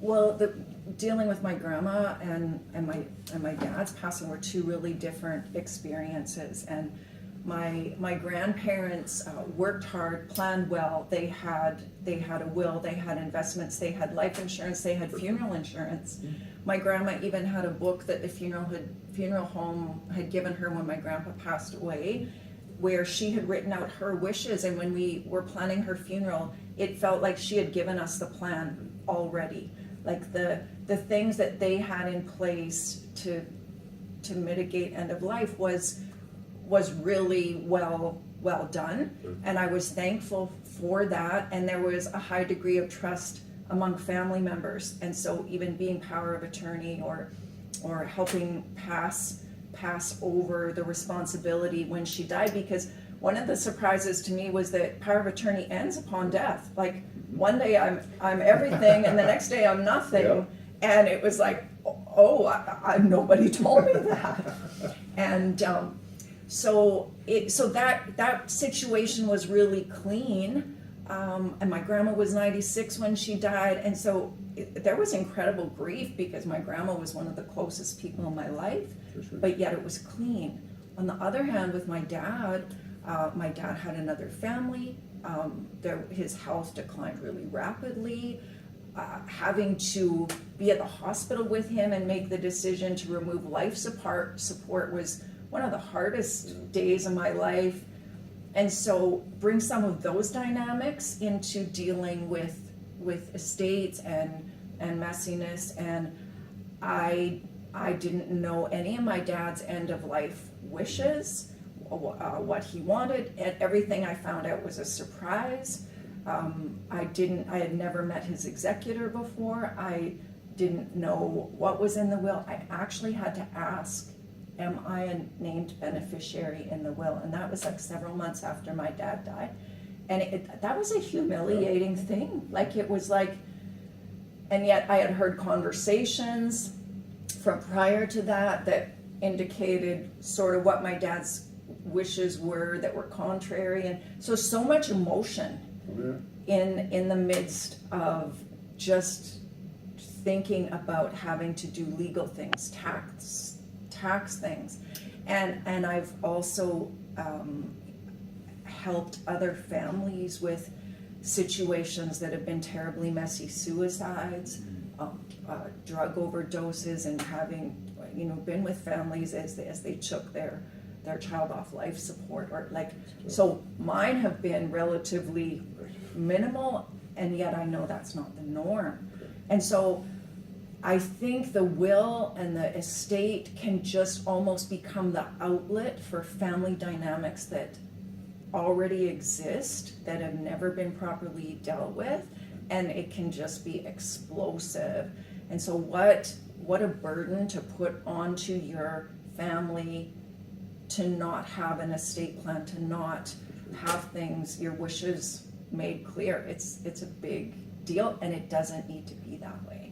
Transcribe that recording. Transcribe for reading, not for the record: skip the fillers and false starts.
Well, dealing with my grandma and my dad's passing were two really different experiences. And my grandparents worked hard, planned well. They had a will, they had investments, they had life insurance, they had funeral insurance. My grandma even had a book that the funeral home had given her when my grandpa passed away, where she had written out her wishes. And when we were planning her funeral, it felt like she had given us the plan already. Like the things that they had in place to mitigate end of life was really well done, and I was thankful for that. And there was a high degree of trust among family members, and so even being power of attorney or helping pass over the responsibility when she died, because one of the surprises to me was that power of attorney ends upon death. Like one day I'm everything and the next day I'm nothing. Yeah. And it was like, nobody told me that. And so that situation was really clean. And my grandma was 96 when she died, and so there was incredible grief because my grandma was one of the closest people in my life, but yet it was clean. On the other hand, with my dad had another family. His health declined really rapidly. Having to be at the hospital with him and make the decision to remove life support was one of the hardest days of my life. And so bring some of those dynamics into dealing with estates and messiness. And I didn't know any of my dad's end of life wishes, what he wanted, and everything I found out was a surprise. I had never met his executor before. I didn't know what was in the will. I actually had to ask, am I a named beneficiary in the will? And that was like several months after my dad died. And that was a humiliating thing. Like it was like, and yet I had heard conversations from prior to that indicated sort of what my dad's wishes were that were contrary. And so much emotion in the midst of just thinking about having to do legal things, tax things. And I've also helped other families with situations that have been terribly messy, suicides, drug overdoses, and having been with families as they took their child off life support, or like, so mine have been relatively minimal, and yet I know that's not the norm. And so I think the will and the estate can just almost become the outlet for family dynamics that already exist, that have never been properly dealt with, and it can just be explosive. And so what a burden to put onto your family to not have an estate plan, to not have things, your wishes made clear. It's a big deal, and it doesn't need to be that way.